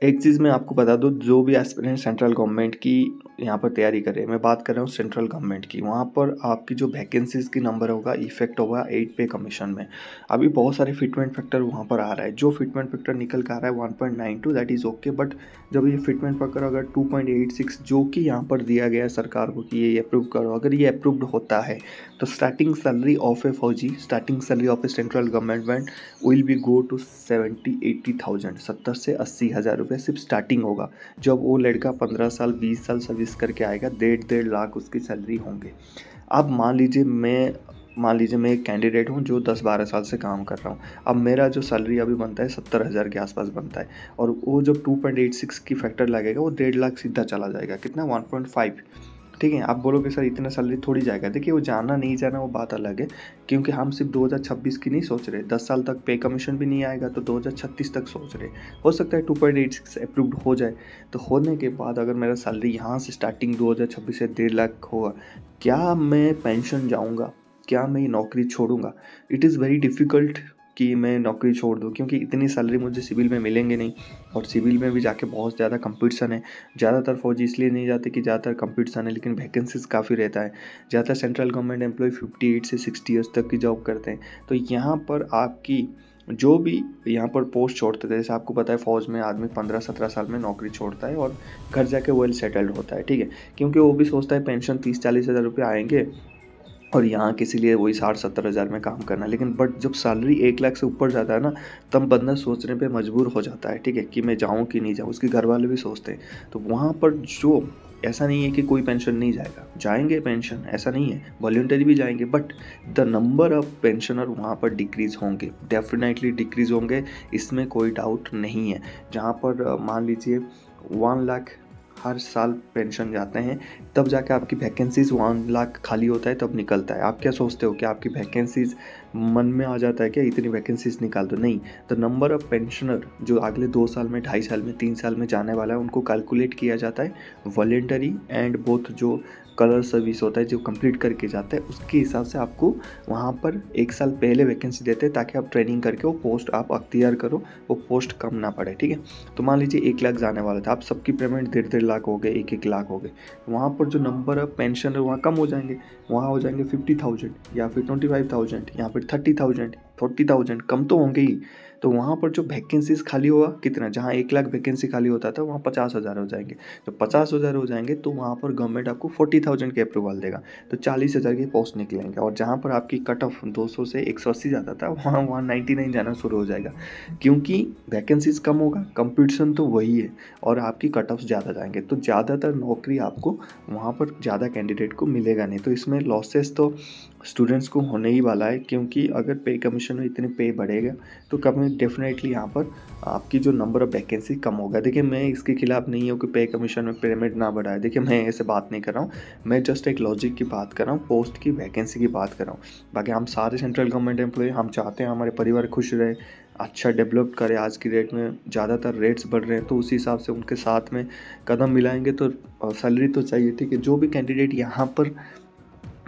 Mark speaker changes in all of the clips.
Speaker 1: एक चीज़ मैं आपको बता दूँ, जो भी एस्पिरेंट सेंट्रल गवर्नमेंट की यहाँ पर तैयारी कर रहे हैं, मैं बात कर रहा हूँ सेंट्रल गवर्नमेंट की, वहाँ पर आपकी जो वैकेंसीज़ की नंबर होगा इफेक्ट होगा 8 पे कमीशन में। अभी बहुत सारे फिटमेंट फैक्टर वहाँ पर आ रहा है, जो फिटमेंट फैक्टर निकल कर आ रहा है 1.92 दैट इज़ ओके, बट जब ये फिटमेंट फैक्टर अगर 2.86 जो कि यहाँ पर दिया गया है सरकार को कि ये अप्रूव करो, अगर ये अप्रूव्ड होता है तो स्टार्टिंग सैलरी ऑफ ए फौजी, starting salary of a central government will be go to 70-80,000, 70-80 हज़ार रुपये सिर्फ स्टार्टिंग होगा। जब वो लड़का 15 साल 20 साल सर्विस करके आएगा, 1.5 लाख उसकी सैलरी होंगे। अब मान लीजिए मैं एक कैंडिडेट हूँ जो 10-12 साल से काम कर रहा हूँ। अब मेरा जो सैलरी अभी बनता है 70,000 के आसपास बनता है, और वो जब 2.86 की फैक्टर लगेगा वो 1.5 लाख सीधा चला जाएगा। कितना? 1.5। ठीक है, आप बोलोगे सर इतना सैलरी थोड़ी जाएगा। देखिए, वो जाना नहीं जाना वो बात अलग है, क्योंकि हम सिर्फ 2026 की नहीं सोच रहे, 10 साल तक पे कमीशन भी नहीं आएगा तो 2036 तक सोच रहे। हो सकता है 2.86 अप्रूव्ड हो जाए, तो होने के बाद अगर मेरा सैलरी यहाँ से स्टार्टिंग 2026 से 1.5 लाख होगा, क्या मैं पेंशन जाऊँगा? क्या मैं ये नौकरी छोड़ूंगा? इट इज़ वेरी डिफ़िकल्ट कि मैं नौकरी छोड़ दूँ, क्योंकि इतनी सैलरी मुझे सिविल में मिलेंगे नहीं, और सिविल में भी जाके बहुत ज़्यादा कंपटीशन है। ज़्यादातर फौजी इसलिए नहीं जाते कि ज़्यादातर कंपटीशन है, लेकिन वैकेंसीज़ काफ़ी रहता है। ज़्यादातर सेंट्रल गवर्नमेंट एम्प्लॉय 58 से 60 ईयर्स तक की जॉब करते हैं। तो यहाँ पर आपकी जो भी यहाँ पर पोस्ट छोड़ते थे, जैसे आपको पता है फ़ौज में आदमी 15-17 साल में नौकरी छोड़ता है और घर जाके वेल सेटल्ड होता है, ठीक है? क्योंकि वो भी सोचता है पेंशन 30-40 हज़ार रुपये आएँगे और यहाँ किसी लिए वही 60-70 हज़ार में काम करना। लेकिन बट जब सैलरी 1 लाख से ऊपर जाता है ना, तब बंदा सोचने पे मजबूर हो जाता है, ठीक है, कि मैं जाऊँ कि नहीं जाऊँ। उसके घर वाले भी सोचते हैं। तो वहाँ पर जो ऐसा नहीं है कि कोई पेंशन नहीं जाएगा, जाएंगे पेंशन, ऐसा नहीं है, वॉलंटरी भी जाएंगे, but the number of pensioner वहाँ पर डिक्रीज़ होंगे, डेफिनेटली डिक्रीज़ होंगे, इसमें कोई डाउट नहीं है। जहाँ पर मान लीजिए 1 लाख हर साल पेंशन जाते हैं, तब जाके आपकी वैकेंसीज़ 1 लाख खाली होता है, तब निकलता है। आप क्या सोचते हो कि आपकी वैकेंसीज़ मन में आ जाता है क्या इतनी वैकेंसीज़ निकाल दो? नहीं, द नंबर ऑफ पेंशनर जो अगले 2 साल में, 2.5 साल में, 3 साल में जाने वाला है, उनको कैलकुलेट किया जाता है वॉलंटरी एंड बोथ जो कलर सर्विस होता है जो कंप्लीट करके जाता है, उसके हिसाब से आपको वहाँ पर 1 साल पहले वैकेंसी देते हैं, ताकि आप ट्रेनिंग करके वो पोस्ट आप अख्तियार करो, वो पोस्ट कम ना पड़े, ठीक है? तो मान लीजिए 1 लाख जाने वाला था, आप सबकी पेमेंट 1.5 लाख हो गए, 1-1 लाख हो गए। वहाँ पर जो नंबर ऑफ पेंशनर वहाँ कम हो जाएंगे, वहाँ हो जाएंगे 50,000 या फिर 25,000 या फिर 30,000, 40,000, कम तो होंगे ही। तो वहाँ पर जो वैकेंसीज खाली होगा कितना, जहाँ 1 लाख वैकेंसी खाली होता था वहाँ 50,000 हो जाएंगे। जब 50,000 हो जाएंगे तो वहाँ पर गवर्नमेंट आपको 40,000 के अप्रूवल देगा, तो 40,000 के पोस्ट निकलेंगे। और जहाँ पर आपकी कट ऑफ 200 से 180 जाता था, वहाँ 199 जाना शुरू हो जाएगा, क्योंकि वैकेंसीज कम होगा, कंपटीशन तो वही है, और आपकी कट ऑफ ज़्यादा जाएंगे, तो ज़्यादातर नौकरी आपको वहाँ पर ज़्यादा कैंडिडेट को मिलेगा नहीं। तो इसमें लॉसेस तो स्टूडेंट्स को होने ही वाला है, क्योंकि अगर पे कमीशन में इतने पे बढ़ेगा तो कभी डेफिनेटली यहाँ पर आपकी जो नंबर ऑफ वैकेंसी कम होगा। देखिए, मैं इसके खिलाफ नहीं हूँ कि पे कमीशन में पेमेंट ना बढ़ाए। देखिए, मैं ऐसे बात नहीं कर रहा हूँ, मैं जस्ट एक लॉजिक की बात कर रहा हूँ, पोस्ट की वैकेंसी की बात कर रहा हूँ। बाकी हम सारे सेंट्रल गवर्नमेंट एम्प्लॉय हम चाहते हैं हमारे परिवार खुश रहे, अच्छा डेवलप करे। आज की डेट में ज़्यादातर रेट्स बढ़ रहे हैं, तो उसी हिसाब से उनके साथ में कदम मिलाएंगे। तो सैलरी तो चाहिए, ठीक है, जो भी कैंडिडेट यहाँ पर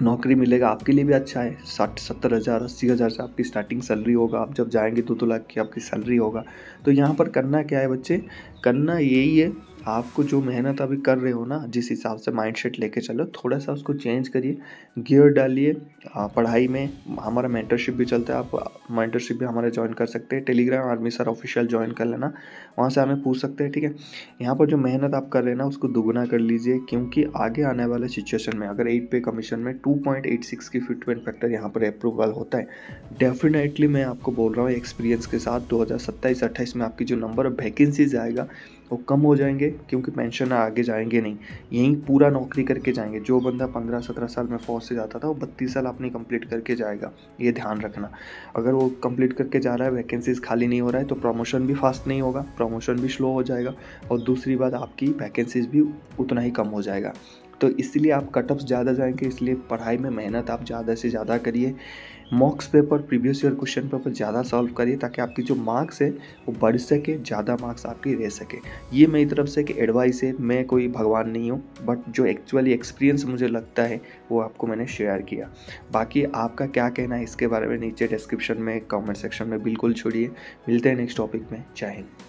Speaker 1: नौकरी मिलेगा आपके लिए भी अच्छा है। 60-70 हज़ार 80 हज़ार से आपकी स्टार्टिंग सैलरी होगा, आप जब जाएंगे 2-2 लाख की आपकी सैलरी होगा। तो यहाँ पर करना क्या है बच्चे, करना यही है, आपको जो मेहनत अभी कर रहे हो ना, जिस हिसाब से माइंडसेट लेके चलो, थोड़ा सा उसको चेंज करिए, गियर डालिए। पढ़ाई में हमारा मेंटरशिप भी चलता है, आप मेंटरशिप भी हमारा ज्वाइन कर सकते हैं, Telegram army sir official join कर लेना, वहाँ से हमें पूछ सकते हैं, ठीक है? यहाँ पर जो मेहनत आप कर रहे हैं ना, उसको दुगना कर लीजिए, क्योंकि आगे आने वाले सिचुएशन में अगर 8 पे कमीशन में 2.86 की फिटमेंट फैक्टर यहाँ पर अप्रूवल होता है, डेफिनेटली मैं आपको बोल रहा हूँ एक्सपीरियंस के साथ, 2027-28 में आपकी जो नंबर ऑफ वैकेंसीज आएगा वो कम हो जाएंगे, क्योंकि पेंशन आगे जाएंगे नहीं, यहीं पूरा नौकरी करके जाएंगे। जो बंदा 15-17 साल में फौज से जाता था, वो 32 साल अपनी कंप्लीट करके जाएगा, ये ध्यान रखना। अगर वो कंप्लीट करके जा रहा है, वैकेंसीज खाली नहीं हो रहा है, तो प्रमोशन भी फास्ट नहीं होगा, प्रमोशन भी स्लो हो जाएगा, और दूसरी बात आपकी वैकेंसीज भी उतना ही कम हो जाएगा। तो इसलिए आप कट ऑफ्स ज़्यादा जाएंगे, इसलिए पढ़ाई में मेहनत आप ज़्यादा से ज़्यादा करिए। मॉक्स paper, previous year question paper ज़्यादा सॉल्व करिए, ताकि आपकी जो मार्क्स है वो बढ़ सके, ज़्यादा मार्क्स आपकी रह सके। ये मेरी तरफ से कि एडवाइस है, मैं कोई भगवान नहीं हूँ, बट जो एक्चुअली एक्सपीरियंस मुझे लगता है वो आपको मैंने शेयर किया। बाकी आपका क्या कहना है इसके बारे में नीचे डिस्क्रिप्शन में, कमेंट सेक्शन में बिल्कुल छोड़िए। मिलते हैं नेक्स्ट टॉपिक में। जय हिंद।